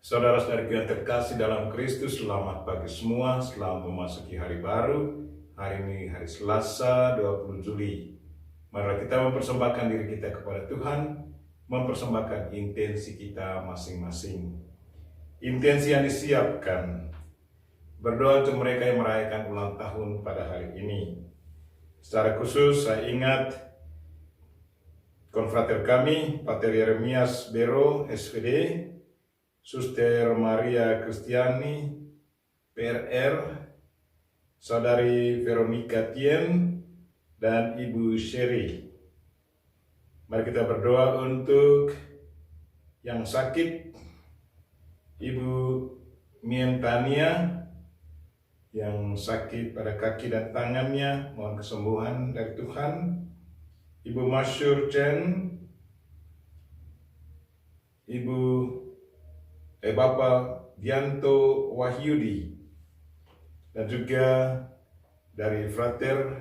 Saudara-saudari yang terkasih dalam Kristus, selamat pagi semua. Selamat memasuki hari baru. Hari ini hari Selasa 20 Juli. Mari kita mempersembahkan diri kita kepada Tuhan, mempersembahkan intensi kita masing-masing. Intensi yang disiapkan, berdoa untuk mereka yang merayakan ulang tahun pada hari ini. Secara khusus saya ingat konfrater kami, Pater Yeremias Bero, SVD, Suster Maria Kristiani, PRR, Saudari Veronica Tien, dan Ibu Sherry. Mari kita berdoa untuk yang sakit, Ibu Mientania, yang sakit pada kaki dan tangannya, mohon kesembuhan dari Tuhan. Ibu Masyur Chen, Bapak Dianto Wahyudi, dan juga dari Frater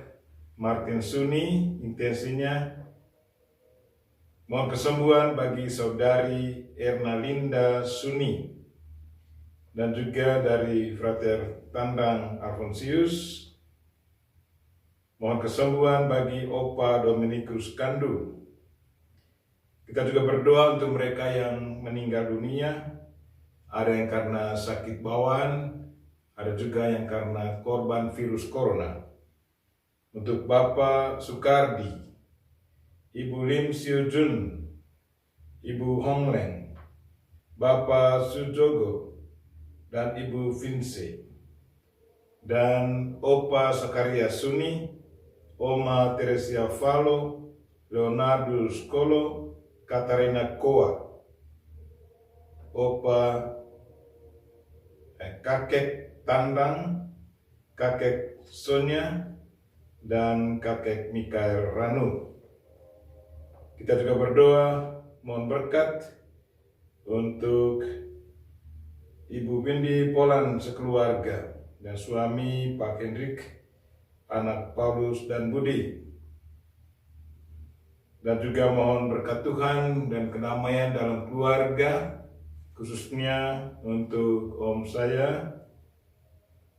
Martin Suni, intensinya mohon kesembuhan bagi Saudari Ernalinda Suni, dan juga dari Frater Tandang Alfonsius, mohon kesembuhan bagi Opa Dominikus Kandu. Kita juga berdoa untuk mereka yang meninggal dunia. Ada yang karena sakit bawaan, ada juga yang karena korban virus corona. Untuk Bapak Sukardi, Ibu Lim Siu Jun, Ibu Hongleng, Bapak Sujogo, dan Ibu Vince, dan Opa Sakaria Suni, Oma Teresia Falo, Leonardo Skolo, Katarina Koa, Opa Kakek Tandang, Kakek Sonia, dan Kakek Mikael Ranu. Kita juga berdoa mohon berkat untuk Ibu Windy Polan sekeluarga dan suami Pak Hendrik, anak Paulus dan Budi. Dan juga mohon berkat Tuhan dan kedamaian dalam keluarga, khususnya untuk om saya,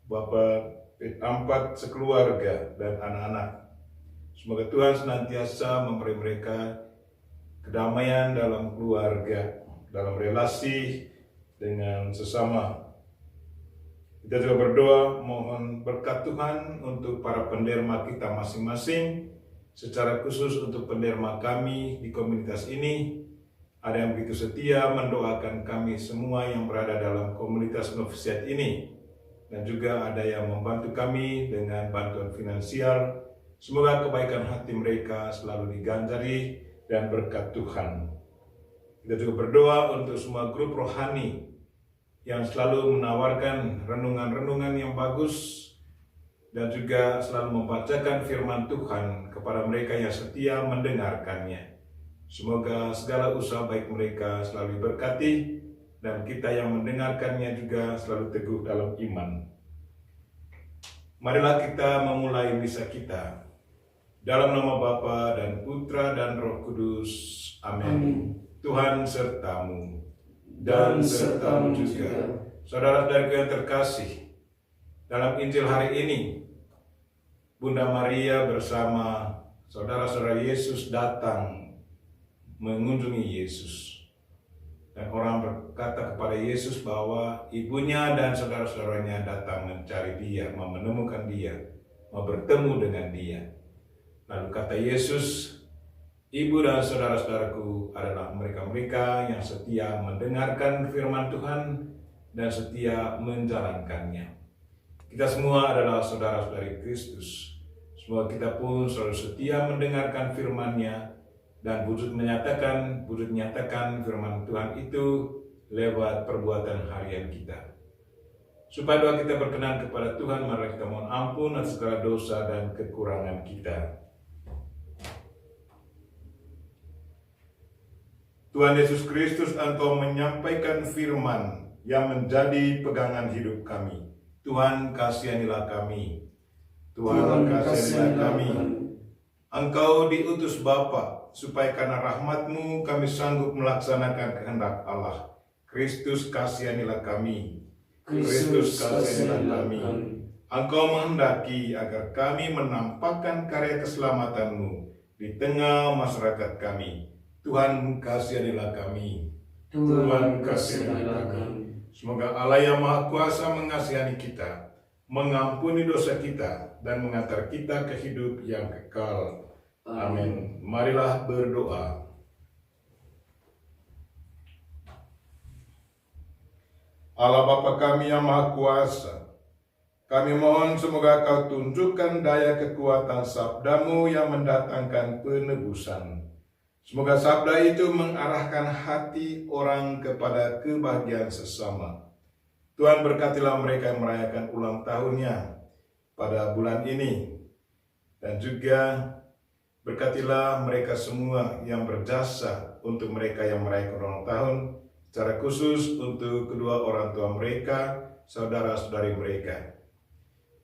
Bapak Pit Ampat sekeluarga dan anak-anak. Semoga Tuhan senantiasa memberi mereka kedamaian dalam keluarga, dalam relasi dengan sesama. Kita juga berdoa mohon berkat Tuhan untuk para penderma kita masing-masing, secara khusus untuk penderma kami di komunitas ini. Ada yang begitu setia mendoakan kami semua yang berada dalam komunitas novisiat ini, dan juga ada yang membantu kami dengan bantuan finansial. Semoga kebaikan hati mereka selalu diganjari dan berkat Tuhan. Kita juga berdoa untuk semua grup rohani yang selalu menawarkan renungan-renungan yang bagus dan juga selalu membacakan firman Tuhan kepada mereka yang setia mendengarkannya. Semoga segala usaha baik mereka selalu diberkati dan kita yang mendengarkannya juga selalu teguh dalam iman. Marilah kita memulai misa kita. Dalam nama Bapa dan Putra dan Roh Kudus. Amin. Tuhan sertamu dan sertamu juga. Saudara-saudaraku yang terkasih, dalam Injil hari ini, Bunda Maria bersama saudara-saudara Yesus datang mengunjungi Yesus. Dan orang berkata kepada Yesus bahwa ibunya dan saudara-saudaranya datang mencari dia, mau menemukan dia, mau bertemu dengan dia. Lalu kata Yesus, ibu dan saudara-saudaraku adalah mereka-mereka yang setia mendengarkan firman Tuhan dan setia menjalankannya. Kita semua adalah saudara-saudari Kristus. Semoga kita pun selalu setia mendengarkan firman-Nya dan wujud nyatakan firman Tuhan itu lewat perbuatan harian kita. Supaya doa kita berkenan kepada Tuhan, mari kita mohon ampun atas segala dosa dan kekurangan kita. Tuhan Yesus Kristus, Engkau menyampaikan firman yang menjadi pegangan hidup kami. Tuhan, kasihanilah kami. Tuhan, kasihanilah kami. Engkau diutus Bapa supaya karena rahmat-Mu kami sanggup melaksanakan kehendak Allah. Kristus kasihanilah kami. Kristus kasihanilah kami. Engkau menghendaki agar kami menampakkan karya keselamatan-Mu di tengah masyarakat kami. Tuhan kasihanilah kami. Tuhan kasihanilah kami. Semoga Allah yang Maha Kuasa mengasihani kita, mengampuni dosa kita, dan mengantar kita ke hidup yang kekal. Amin. Marilah berdoa. Allah Bapa kami yang Maha Kuasa, kami mohon semoga Kau tunjukkan daya kekuatan sabda-Mu yang mendatangkan penebusan. Semoga sabda itu mengarahkan hati orang kepada kebahagiaan sesama. Tuhan berkatilah mereka yang merayakan ulang tahunnya pada bulan ini. Dan juga berkatilah mereka semua yang berjasa untuk mereka yang merayakan ulang tahun, secara khusus untuk kedua orang tua mereka, saudara-saudari mereka.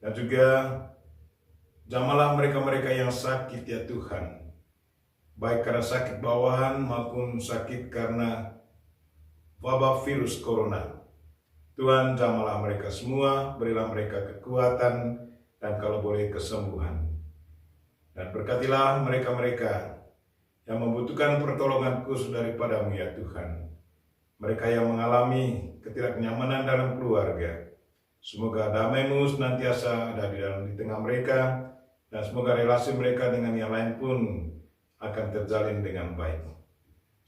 Dan juga jamalah mereka-mereka yang sakit ya Tuhan, baik karena sakit bawahan maupun sakit karena wabah virus corona. Tuhan jamalah mereka semua, berilah mereka kekuatan dan kalau boleh kesembuhan. Dan berkatilah mereka-mereka yang membutuhkan pertolongan khusus daripada-Mu ya Tuhan. Mereka yang mengalami ketidaknyamanan dalam keluarga, semoga damai-Mu senantiasa ada di tengah mereka, dan semoga relasi mereka dengan yang lain pun akan terjalin dengan baik.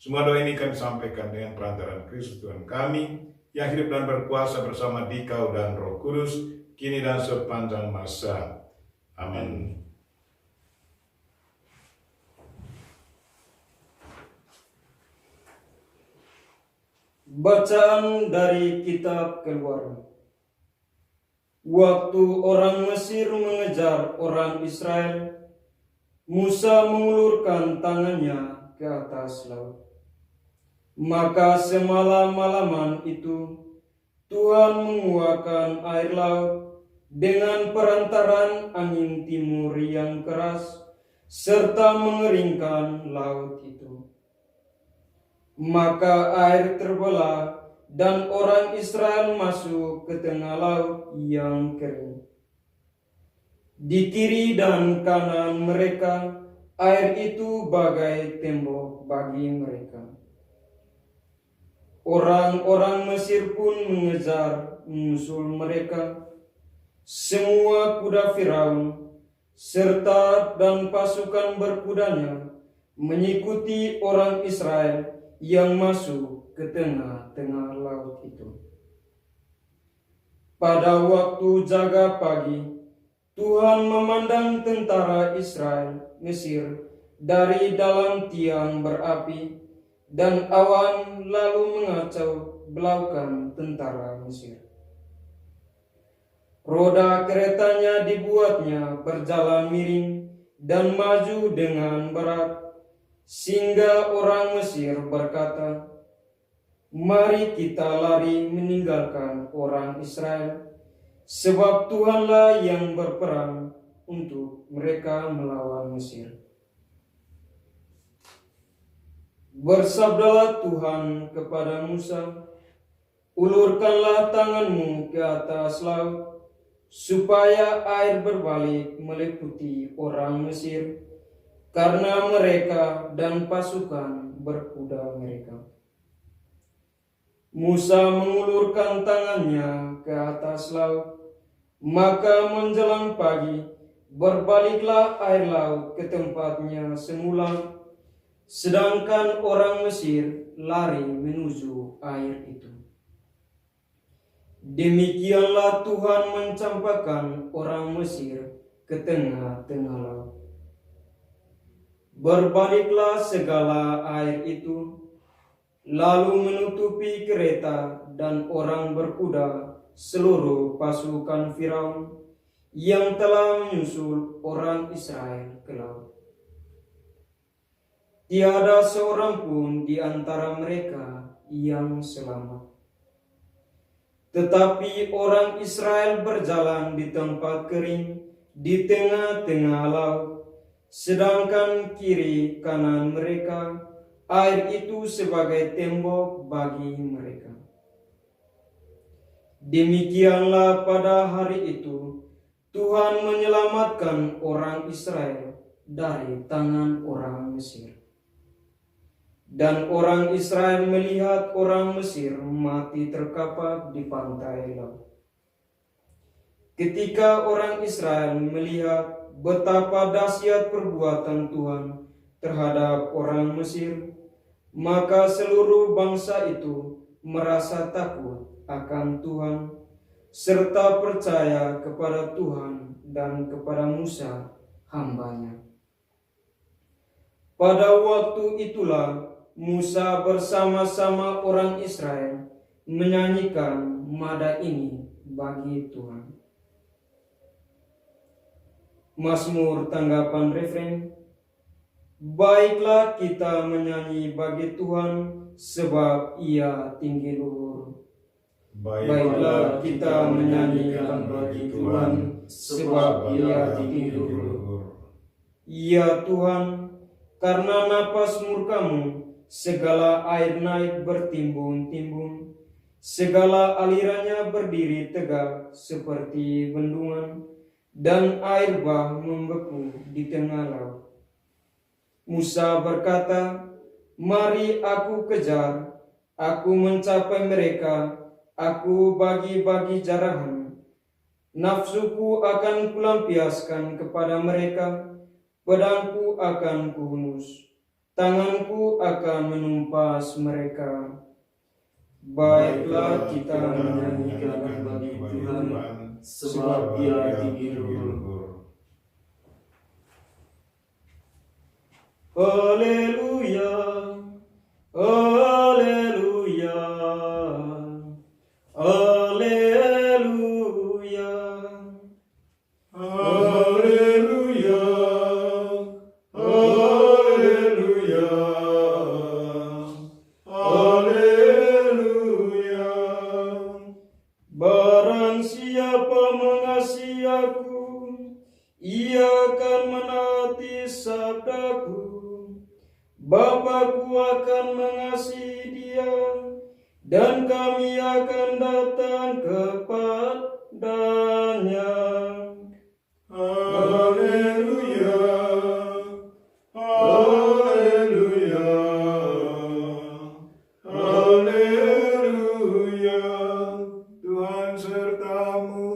Semua doa ini kami sampaikan dengan perantaraan Kristus Tuhan kami, yang hidup dan berkuasa bersama Dikau dan Roh Kudus, kini dan sepanjang masa. Amin. Bacaan dari kitab Keluaran. Waktu orang Mesir mengejar orang Israel, Musa mengulurkan tangannya ke atas laut. Maka semalam-malaman itu Tuhan menguakkan air laut dengan perantaran angin timur yang keras, serta mengeringkan laut itu. Maka air terbelah dan orang Israel masuk ke tengah laut yang kering. Di kiri dan kanan mereka, air itu bagai tembok bagi mereka. Orang-orang Mesir pun mengejar menyusul mereka. Semua kuda Firaun serta dan pasukan berkudanya mengikuti orang Israel yang masuk ke tengah-tengah laut itu. Pada waktu jaga pagi, Tuhan memandang tentara Israel Mesir dari dalam tiang berapi, dan awan lalu mengacau belaukan tentara Mesir. Roda keretanya dibuatnya berjalan miring dan maju dengan berat, sehingga orang Mesir berkata, "Mari kita lari meninggalkan orang Israel, sebab Tuhanlah yang berperang untuk mereka melawan Mesir." Bersabdalah Tuhan kepada Musa, "Ulurkanlah tanganmu ke atas laut, supaya air berbalik meliputi orang Mesir, karena mereka dan pasukan berkuda mereka." Musa mengulurkan tangannya ke atas laut, maka menjelang pagi berbaliklah air laut ke tempatnya semula, sedangkan orang Mesir lari menuju air itu. Demikianlah Tuhan mencampakkan orang Mesir ke tengah-tengah laut. Berbaliklah segala air itu, lalu menutupi kereta dan orang berkuda seluruh pasukan Firaun yang telah menyusul orang Israel ke laut. Tiada seorang pun di antara mereka yang selamat. Tetapi orang Israel berjalan di tempat kering di tengah-tengah laut, sedangkan kiri kanan mereka air itu sebagai tembok bagi mereka. Demikianlah pada hari itu Tuhan menyelamatkan orang Israel dari tangan orang Mesir. Dan orang Israel melihat orang Mesir mati terkapar di pantai laut. Ketika orang Israel melihat betapa dahsyat perbuatan Tuhan terhadap orang Mesir, maka seluruh bangsa itu merasa takut akan Tuhan, serta percaya kepada Tuhan dan kepada Musa, hamba-Nya. Pada waktu itulah Musa bersama-sama orang Israel menyanyikan nada ini bagi Tuhan. Mazmur tanggapan refren. Baiklah kita menyanyi bagi Tuhan, sebab Ia tinggi luhur. Baiklah kita menyanyikan bagi Tuhan, sebab Ia tinggi luhur. Ya Tuhan, karena napas murka-Mu, segala air naik bertimbun-timbun, segala alirannya berdiri tegak seperti bendungan, dan air bah membeku di tengah laut. Musa berkata, mari aku kejar, aku mencapai mereka, aku bagi-bagi jarahan. Nafsuku akan kulampiaskan kepada mereka, pedangku akan kuhunus, tanganku akan menumpas mereka. Baiklah kita menyanyikan bagi Tuhan, sebab Ia tinggi luhur. Haleluya, haleluya, haleluya, Haleluya, haleluya, haleluya. Barang siapa mengasihi aku, ia akan menaati sabdaku. Bapakku akan mengasihi dia, dan kami akan datang kepadanya. Haleluya, haleluya, haleluya. Tuhan sertamu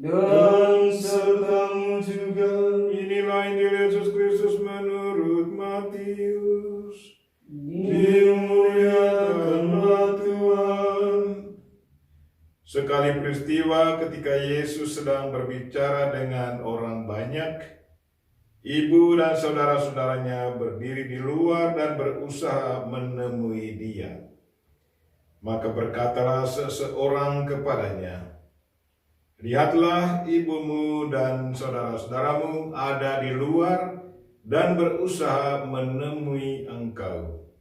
Dan sertamu juga. Inilah Injil Yesus Kristus menurut Matius. Dimuliakanlah Tuhan. Sekali peristiwa ketika Yesus sedang berbicara dengan orang banyak, ibu dan saudara-saudaranya berdiri di luar dan berusaha menemui Dia. Maka berkatalah seseorang kepadanya, lihatlah, ibumu dan saudara-saudaramu ada di luar dan berusaha menemui engkau.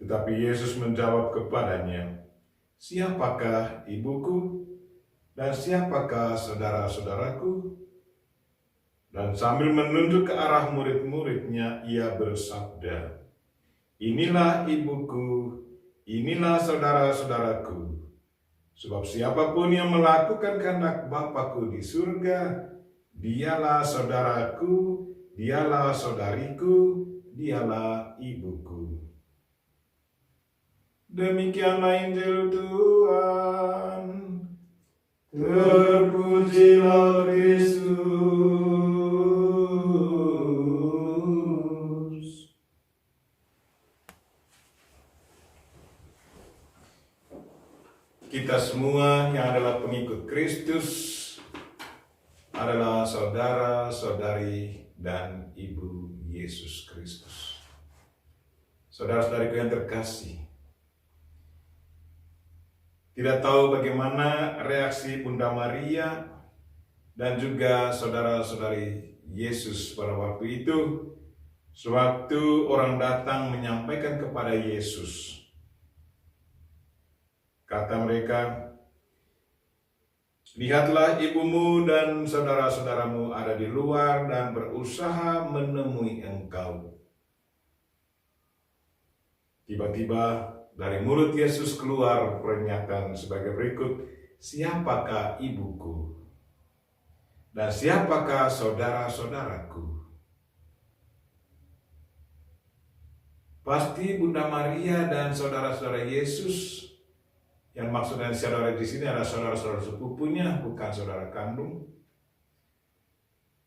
Tetapi Yesus menjawab kepadanya, siapakah ibuku dan siapakah saudara-saudaraku? Dan sambil menunjuk ke arah murid-muridnya, ia bersabda, inilah ibuku, inilah saudara-saudaraku. Sebab siapapun yang melakukan kehendak Bapa-Ku di surga, dialah saudaraku, dialah saudariku, dialah ibuku. Demikianlah Injil Tuhan. Terpujilah Kristus. Kita semua yang adalah pengikut Kristus adalah saudara-saudari dan ibu Yesus Kristus. Saudara-saudariku yang terkasih, tidak tahu bagaimana reaksi Bunda Maria dan juga saudara-saudari Yesus pada waktu itu, sewaktu orang datang menyampaikan kepada Yesus. Kata mereka, lihatlah, ibumu dan saudara-saudaramu ada di luar dan berusaha menemui engkau. Tiba-tiba dari mulut Yesus keluar pernyataan sebagai berikut, siapakah ibuku? Dan siapakah saudara-saudaraku? Pasti Bunda Maria dan saudara-saudara Yesus, yang maksudnya saudara di sini adalah saudara-saudara sepupunya, bukan saudara kandung.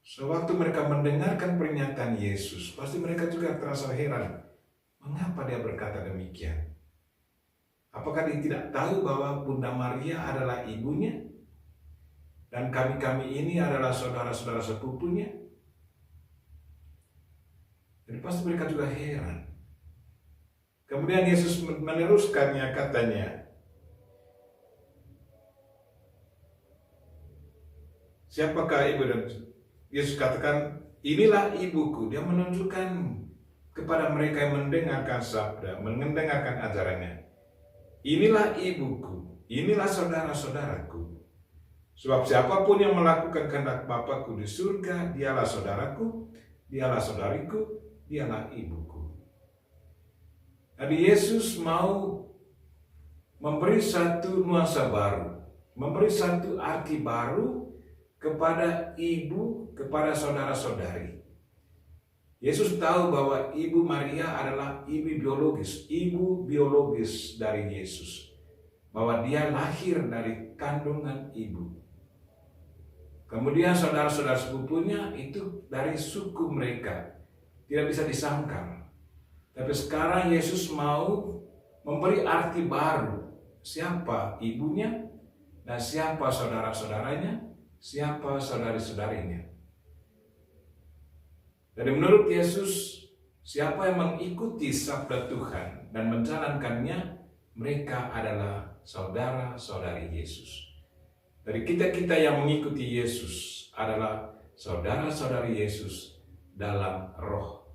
Sewaktu mereka mendengarkan pernyataan Yesus, pasti mereka juga terasa heran. Mengapa dia berkata demikian? Apakah dia tidak tahu bahwa Bunda Maria adalah ibunya? Dan kami-kami ini adalah saudara-saudara sepupunya? Jadi pasti mereka juga heran. Kemudian Yesus meneruskannya, katanya, siapakah ibu? Dan Yesus katakan, inilah ibuku. Dia menunjukkan kepada mereka yang mendengarkan sabda, mendengarkan ajarannya. Inilah ibuku, inilah saudara-saudaraku. Sebab siapapun yang melakukan kehendak Bapakku di surga, dialah saudaraku, dialah saudariku, dialah ibuku. Jadi Yesus mau memberi satu nuansa baru, memberi satu arti baru kepada ibu, kepada saudara-saudari. Yesus tahu bahwa Ibu Maria adalah ibu biologis dari Yesus. Bahwa dia lahir dari kandungan ibu. Kemudian saudara-saudara sepupunya itu dari suku mereka. Tidak bisa disangkal. Tapi sekarang Yesus mau memberi arti baru. Siapa ibunya dan siapa saudara-saudaranya, siapa saudari-saudarinya. Jadi menurut Yesus, siapa yang mengikuti sabda Tuhan dan menjalankannya, mereka adalah saudara-saudari Yesus. Dari kita-kita yang mengikuti Yesus adalah saudara-saudari Yesus dalam roh,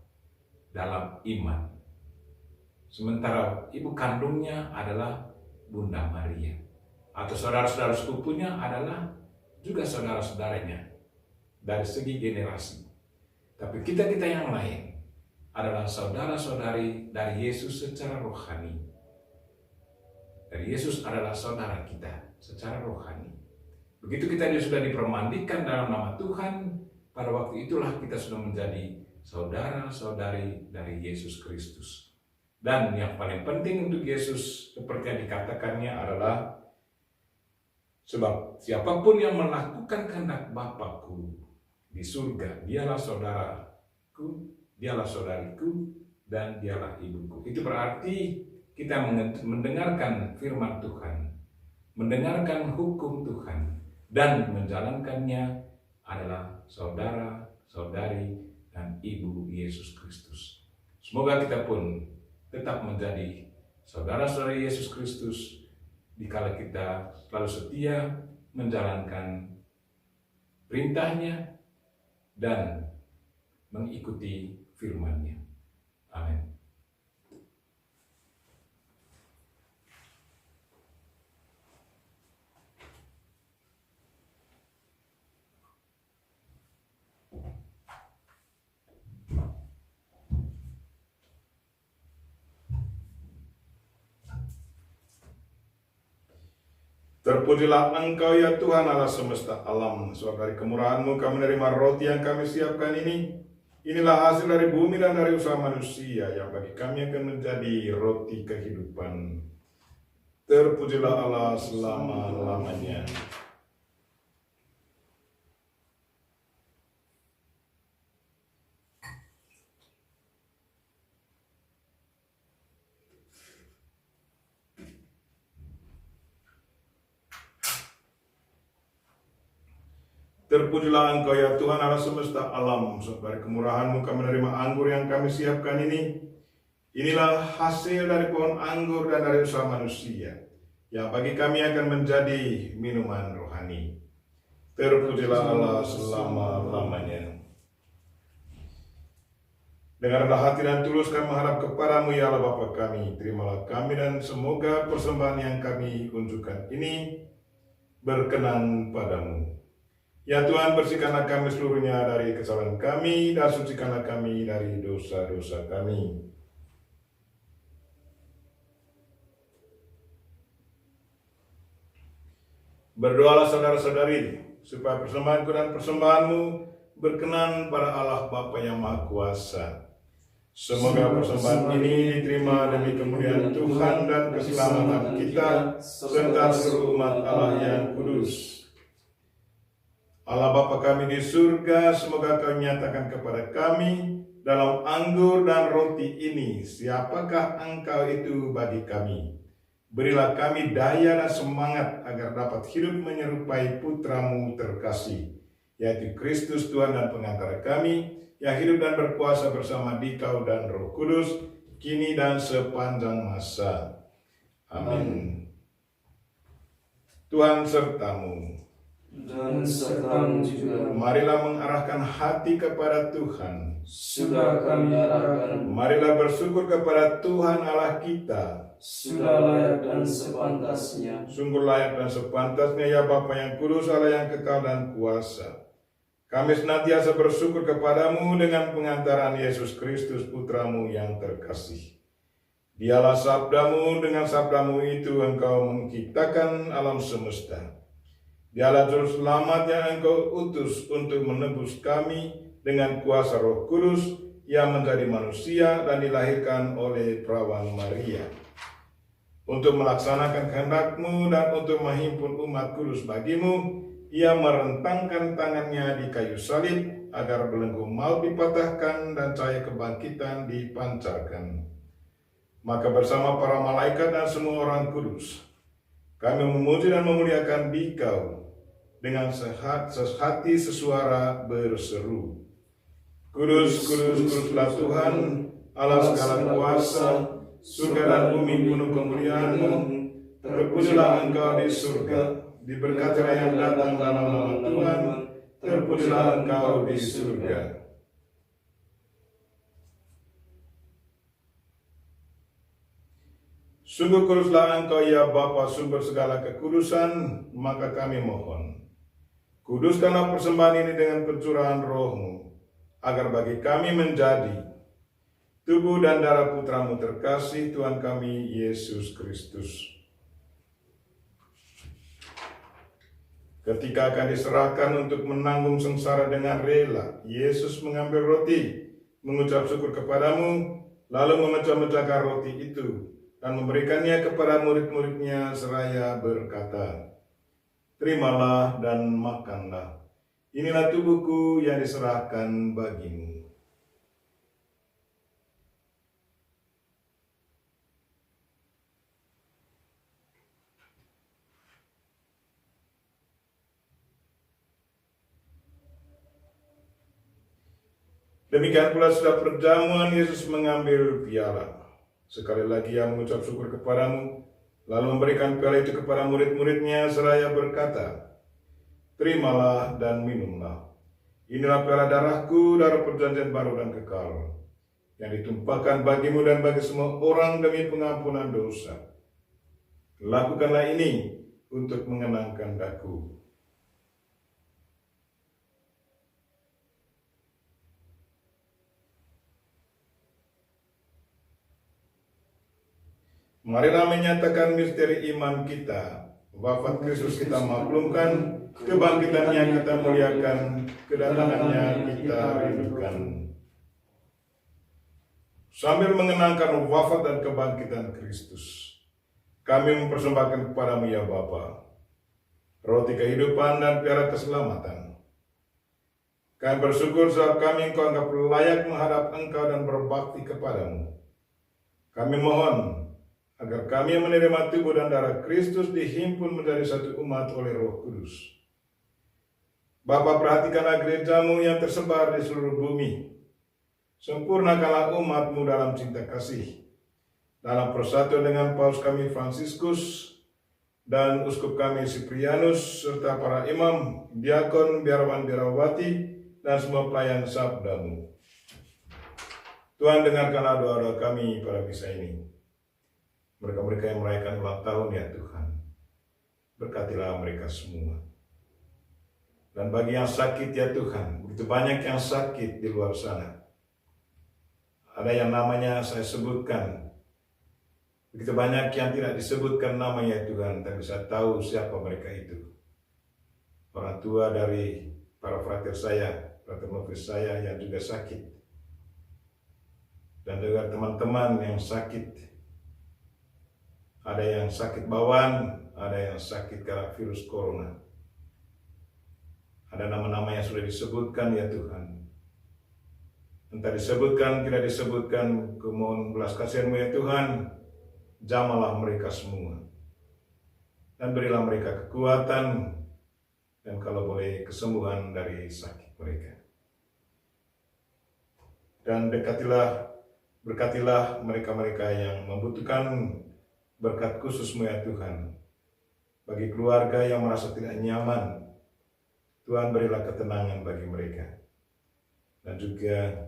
dalam iman. Sementara ibu kandungnya adalah Bunda Maria. Atau saudara-saudara sepupunya adalah juga saudara-saudaranya dari segi generasi. Tapi kita-kita yang lain adalah saudara-saudari dari Yesus secara rohani. Dari Yesus adalah saudara kita secara rohani. Begitu kita sudah dipermandikan dalam nama Tuhan, pada waktu itulah kita sudah menjadi saudara-saudari dari Yesus Kristus. Dan yang paling penting untuk Yesus, seperti yang dikatakannya adalah, sebab siapapun yang melakukan kehendak Bapakku di surga, dialah saudaraku, dialah saudariku, dan dialah ibuku. Itu berarti kita mendengarkan firman Tuhan, mendengarkan hukum Tuhan, dan menjalankannya adalah saudara, saudari, dan ibu Yesus Kristus. Semoga kita pun tetap menjadi saudara-saudari Yesus Kristus, dikala kita selalu setia menjalankan perintahnya, dan mengikuti firman-Nya. Amin. Terpujilah Engkau ya Tuhan Allah semesta alam. Sebab dari kemurahan-Mu kami menerima roti yang kami siapkan ini. Inilah hasil dari bumi dan dari usaha manusia yang bagi kami akan menjadi roti kehidupan. Terpujilah Allah selama-lamanya. Terpujilah Engkau ya Tuhan Allah semesta alam. Sebab dari kemurahan-Mu kami menerima anggur yang kami siapkan ini. Inilah hasil dari pohon anggur dan dari usaha manusia, yang bagi kami akan menjadi minuman rohani. Terpujilah Allah selama-lamanya. Dengan rendah hati dan tulus kami mengharap kepadamu ya Allah Bapa kami. Terimalah kami dan semoga persembahan yang kami unjukkan ini berkenan padamu. Ya Tuhan, bersihkanlah kami seluruhnya dari kesalahan kami dan sucikanlah kami dari dosa-dosa kami. Berdoalah saudara-saudari, supaya persembahanku dan persembahanmu berkenan pada Allah Bapa yang Maha Kuasa. Semoga persembahan ini diterima demi kemuliaan Tuhan dan keselamatan kita, serta seluruh umat Allah yang kudus. Allah Bapa kami di surga, semoga Kau nyatakan kepada kami dalam anggur dan roti ini, siapakah Engkau itu bagi kami. Berilah kami daya dan semangat agar dapat hidup menyerupai Putra-Mu terkasih, yaitu Kristus Tuhan dan pengantara kami, yang hidup dan berkuasa bersama Dikau dan Roh Kudus, kini dan sepanjang masa. Amin. Tuhan sertamu. Dan sertamu juga. Marilah mengarahkan hati kepada Tuhan. Sudah kami arahkan. Marilah bersyukur kepada Tuhan Allah kita. Sudah layak dan sepantasnya. Sungguh layak dan sepantasnya ya Bapa yang kudus, Allah yang kekal dan kuasa. Kami senantiasa bersyukur kepadamu dengan pengantaran Yesus Kristus Putra-Mu yang terkasih. Dialah sabdamu, dengan sabdamu itu engkau menciptakan alam semesta. Dialah juru selamat yang engkau utus untuk menebus kami dengan kuasa Roh Kudus yang menjadi manusia dan dilahirkan oleh perawan Maria. Untuk melaksanakan kehendak-Mu dan untuk menghimpun umat kudus bagimu, Ia merentangkan tangannya di kayu salib agar belenggu maut dipatahkan dan cahaya kebangkitan dipancarkan. Maka bersama para malaikat dan semua orang kudus, kami memuji dan memuliakan Dikau dengan sehati sesuara berseru. Kudus, kudus, kuduslah Tuhan, Allah segala kuasa, surga dan bumi penuh kemuliaan-Mu. Terpujilah Engkau di surga, diberkatilah yang datang dalam nama Tuhan, terpujilah Engkau di surga. Sungguh kuduslah Engkau ya Bapa, sumber segala kekudusan, maka kami mohon, kuduskanlah persembahan ini dengan pencurahan Roh-Mu, agar bagi kami menjadi tubuh dan darah Putra-Mu terkasih, Tuhan kami Yesus Kristus. Ketika akan diserahkan untuk menanggung sengsara dengan rela, Yesus mengambil roti, mengucap syukur kepadamu, lalu memecah-mecahkan roti itu, dan memberikannya kepada murid-muridnya seraya berkata, "Terimalah dan makanlah. Inilah tubuhku yang diserahkan bagimu." Demikian pula sudah perjamuan, Yesus mengambil piala. Sekali lagi Ia mengucap syukur kepadamu, lalu memberikan piala itu kepada murid-muridnya seraya berkata, "Terimalah dan minumlah. Inilah piala darahku, darah perjanjian baru dan kekal, yang ditumpahkan bagimu dan bagi semua orang demi pengampunan dosa. Lakukanlah ini untuk mengenangkan Aku." Marilah menyatakan misteri iman kita. Wafat Kristus kita maklumkan, kebangkitannya kita muliakan, kedatangannya kita rindukan. Sambil mengenangkan wafat dan kebangkitan Kristus, kami mempersembahkan kepadamu ya Bapa, roti kehidupan dan piala keselamatan. Kami bersyukur sebab kami Engkau anggap layak menghadap Engkau dan berbakti kepadamu. Kami mohon agar kami yang menerima tubuh dan darah Kristus dihimpun menjadi satu umat oleh Roh Kudus. Bapa, perhatikanlah gereja-Mu yang tersebar di seluruh bumi. Sempurnakanlah umat-Mu dalam cinta kasih, dalam persatuan dengan Paus kami Fransiskus dan Uskup kami Siprianus, serta para imam, diakon, biarawan, biarawati, dan semua pelayan sabda-Mu. Tuhan, dengarkanlah doa-doa kami pada misa ini. Mereka-mereka yang merayakan ulang tahun ya Tuhan, berkatilah mereka semua. Dan bagi yang sakit ya Tuhan, begitu banyak yang sakit di luar sana. Ada yang namanya saya sebutkan, begitu banyak yang tidak disebutkan namanya Tuhan, tapi saya tahu siapa mereka itu. orang tua dari para frater saya, frater novis saya yang juga sakit, dan juga teman-teman yang sakit. Ada yang sakit bawaan, ada yang sakit karena virus corona. Ada nama-nama yang sudah disebutkan ya Tuhan. Entah disebutkan, tidak disebutkan, kumohon belas kasihan-Mu ya Tuhan, jamalah mereka semua. Dan berilah mereka kekuatan, dan kalau boleh kesembuhan dari sakit mereka. Dan berkatilah mereka-mereka yang membutuhkan berkat khusus-Mu ya Tuhan. Bagi keluarga yang merasa tidak nyaman, Tuhan berilah ketenangan bagi mereka. Dan juga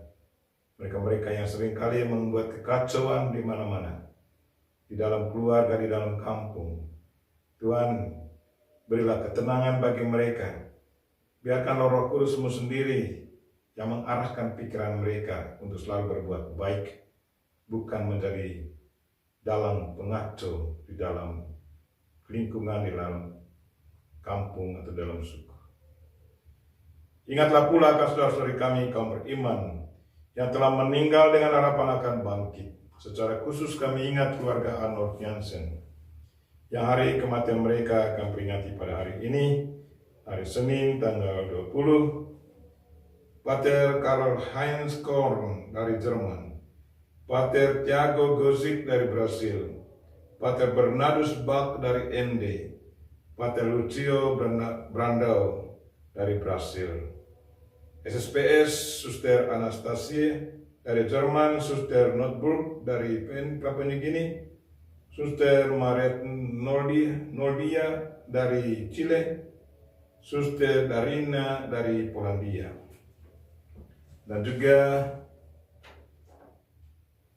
mereka-mereka yang seringkali membuat kekacauan di mana-mana, di dalam keluarga, di dalam kampung. Tuhan, berilah ketenangan bagi mereka. Biarkan Roh Kudus-Mu sendiri yang mengarahkan pikiran mereka untuk selalu berbuat baik, bukan menjadi dalang pengacau di dalam lingkungan, di dalam kampung atau dalam suku. Ingatlah pula saudara-saudari kami kaum beriman yang telah meninggal dengan harapan akan bangkit. Secara khusus kami ingat keluarga Arnold Jansen, yang hari kematian mereka akan peringati pada hari ini, hari Senin tanggal 20. Pater Karl Heinz Korn dari Jerman, Pater Thiago Gozik dari Brasil, Pater Bernardus Bach dari ND, Pater Lucio Brandau dari Brasil, SSPS Suster Anastasia dari Jerman, Suster Notburg dari Papua Nugini, Suster Maret Nordia dari Chile, Suster Darina dari Polandia, dan juga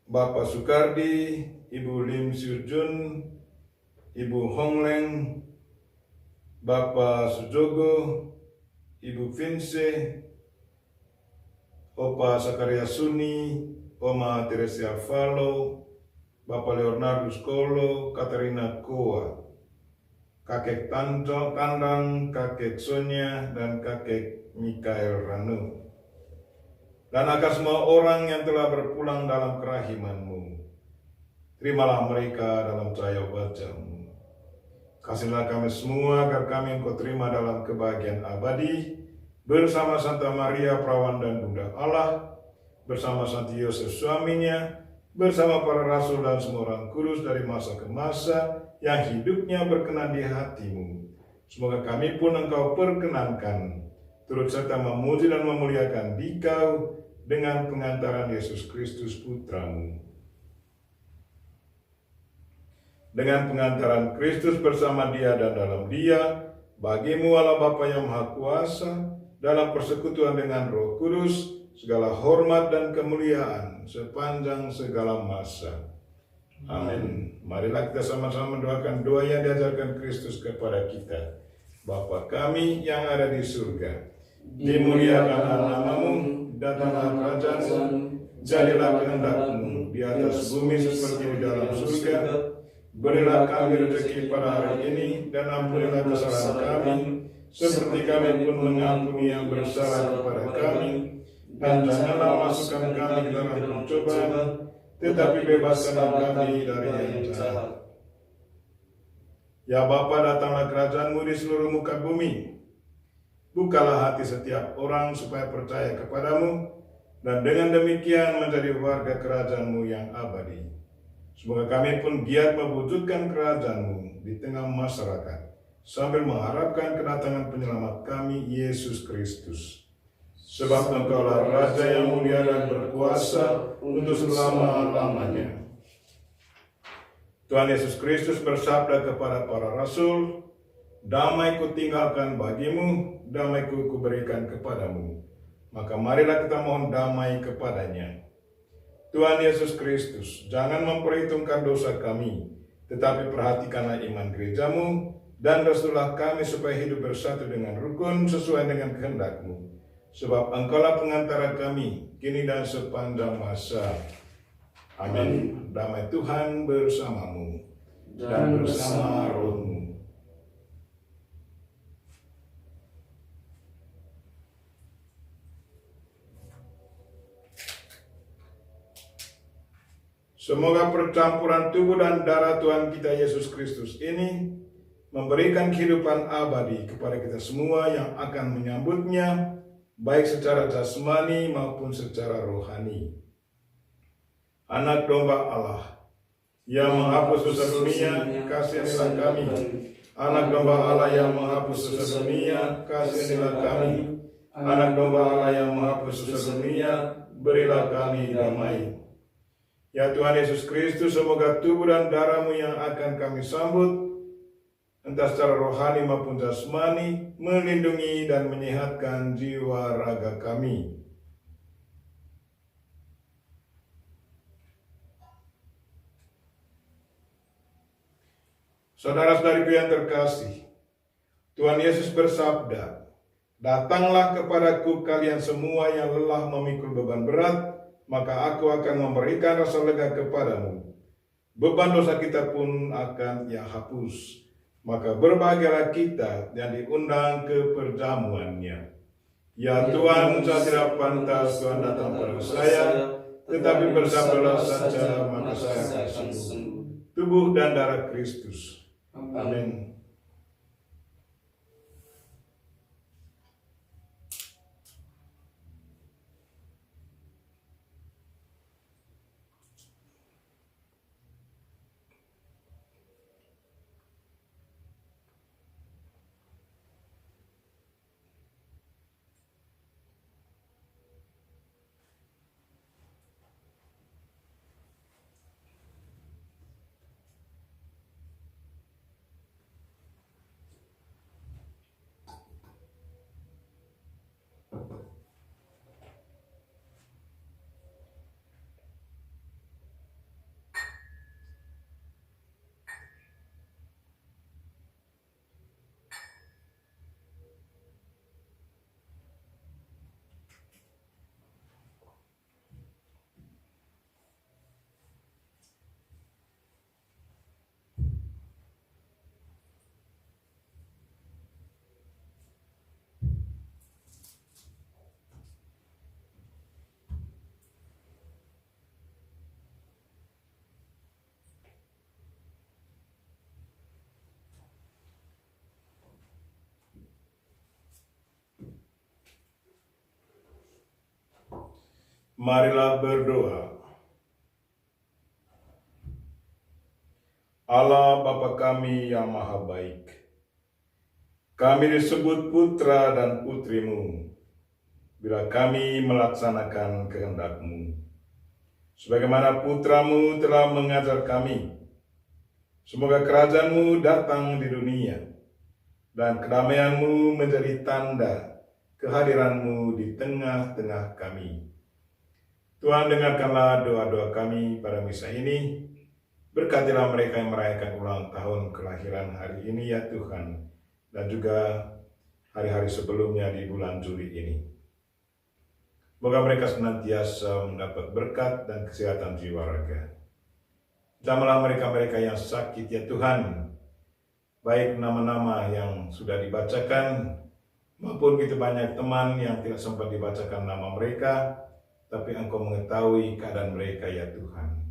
Bapak Sukardi, Ibu Lim Siurjun, Ibu Hongleng, Bapak Sujogo, Ibu Vince, Opa Sakaria Suni, Oma Teresia Falo, Bapak Leonardus Kolo, Katarina Koa, Kakek Tandang, Kakek Sonia, dan Kakek Mikael Ranu. Dan akan semua orang yang telah berpulang dalam kerahiman-Mu, terimalah mereka dalam cahaya wajah-Mu. Kasihlah kami semua agar kami Engkau terima dalam kebahagiaan abadi, bersama Santa Maria Perawan dan Bunda Allah, bersama Santi Yosef suaminya, bersama para rasul dan semua orang kudus dari masa ke masa, yang hidupnya berkenan di hati-Mu. Semoga kami pun Engkau perkenankan, turut serta memuji dan memuliakan Dikau dengan pengantaran Yesus Kristus Putra-Mu. Dengan pengantaran Kristus bersama Dia dan dalam Dia, bagi-Mu Allah Bapa yang Maha Kuasa, dalam persekutuan dengan Roh Kudus, segala hormat dan kemuliaan sepanjang segala masa. Amin. Marilah kita sama-sama mendoakan doa yang diajarkan Kristus kepada kita. Bapa kami yang ada di surga, dimuliakanlah nama-Mu, datanglah kerajaan-Mu, jadilah kehendak-Mu di atas bumi seperti di dalam surga. Berilah kami rezeki pada hari ini, dan ampunilah kesalahan kami, seperti kami pun mengampuni yang bersalah kepada kami. Dan janganlah masukkan kami ke dalam pencobaan, tetapi bebaskanlah kami dari yang jahat. Ya Bapa, datanglah kerajaan-Mu di seluruh muka bumi. Bukalah hati setiap orang supaya percaya kepadamu, dan dengan demikian menjadi warga kerajaan-Mu yang abadi. Semoga kami pun giat mewujudkan kerajaan-Mu di tengah masyarakat, sambil mengharapkan kedatangan penyelamat kami, Yesus Kristus. Sebab Engkaulah Raja yang mulia dan berkuasa untuk selama-lamanya. Tuhan Yesus Kristus bersabda kepada para rasul, "Damai kutinggalkan bagimu, damai kuberikan kepadamu." Maka marilah kita mohon damai kepadanya. Tuhan Yesus Kristus, jangan memperhitungkan dosa kami, tetapi perhatikanlah iman gereja-Mu, dan restulah kami supaya hidup bersatu dengan rukun sesuai dengan kehendak-Mu. Sebab Engkaulah pengantara kami, kini dan sepanjang masa. Amin. Damai Tuhan bersamamu, dan bersama roh-Mu. Semoga percampuran tubuh dan darah Tuhan kita Yesus Kristus ini memberikan kehidupan abadi kepada kita semua yang akan menyambutnya, baik secara jasmani maupun secara rohani. Anak domba Allah yang menghapus dosa dunia, kasihanilah kami. Anak domba Allah yang menghapus dosa dunia, kasihanilah kami. Anak domba Allah yang menghapus dosa dunia, berilah kami damai. Ya Tuhan Yesus Kristus, semoga tubuh dan darah-Mu yang akan kami sambut, entah secara rohani maupun jasmani, melindungi dan menyehatkan jiwa raga kami. Saudara-saudariku yang terkasih, Tuhan Yesus bersabda, "Datanglah kepadaku kalian semua yang lelah memikul beban berat, maka aku akan memberikan rasa lega kepadamu. Beban dosa kita pun akan Ia hapus. Maka berbahagialah kita yang diundang ke perjamuannya." Ya Tuhan, saya tidak pantas Tuhan datang pada saya, tetapi bersabdalah saja, maka saya akan sembuh. Tubuh dan darah Kristus. Amin. Marilah berdoa. Allah Bapa kami yang maha baik, kami disebut putra dan putri-Mu bila kami melaksanakan kehendak-Mu. Sebagaimana putra-Mu telah mengajar kami, semoga kerajaan-Mu datang di dunia dan kedamaian-Mu menjadi tanda kehadiran-Mu di tengah-tengah kami. Tuhan, dengarkanlah doa-doa kami pada misa ini. Berkatilah mereka yang merayakan ulang tahun kelahiran hari ini ya Tuhan, dan juga hari-hari sebelumnya di bulan Juli ini. Semoga mereka senantiasa mendapat berkat dan kesehatan jiwa raga. Jamahlah mereka-mereka yang sakit ya Tuhan, baik nama-nama yang sudah dibacakan, maupun begitu banyak teman yang tidak sempat dibacakan nama mereka, tapi Engkau mengetahui keadaan mereka ya Tuhan.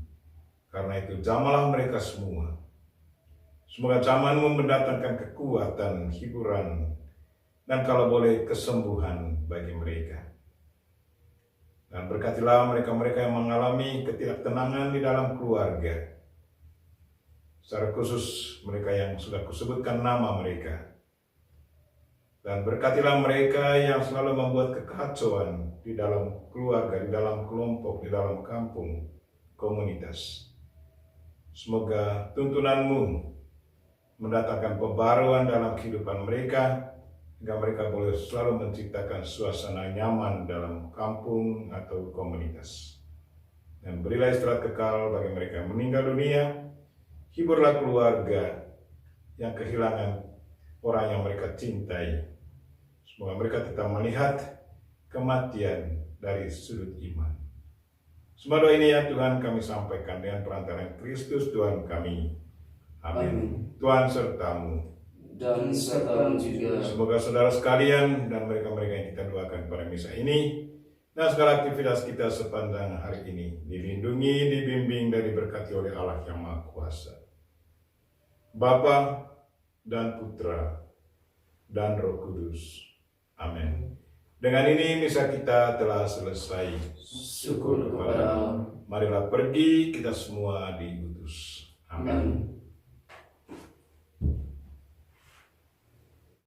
Karena itu jamahlah mereka semua. Semoga zaman-Mu mendatangkan kekuatan, hiburan, dan kalau boleh kesembuhan bagi mereka. Dan berkatilah mereka-mereka yang mengalami ketidaktenangan di dalam keluarga. Secara khusus mereka yang sudah kusebutkan nama mereka. Dan berkatilah mereka yang selalu membuat kekacauan di dalam keluarga, di dalam kelompok, di dalam kampung, komunitas. Semoga tuntunan-Mu mendatangkan pembaruan dalam kehidupan mereka, hingga mereka boleh selalu menciptakan suasana nyaman dalam kampung atau komunitas. Dan berilah istirahat kekal bagi mereka yang meninggal dunia, hiburlah keluarga yang kehilangan orang yang mereka cintai. Semoga mereka tetap melihat kematian dari sudut iman. Semua doa ini ya Tuhan kami sampaikan dengan perantaraan Kristus Tuhan kami. Amin. Tuhan serta-Mu. Dan serta-Mu juga. Semoga saudara sekalian dan mereka-mereka yang kita doakan pada misa ini dan segala aktivitas kita sepanjang hari ini dilindungi, dibimbing, dan diberkati oleh Allah yang Maha Kuasa. Bapa dan Putra dan Roh Kudus. Amin. Dengan ini misa kita telah selesai. Syukur kepada Allah. Marilah pergi, kita semua diutus. Amin. Amin.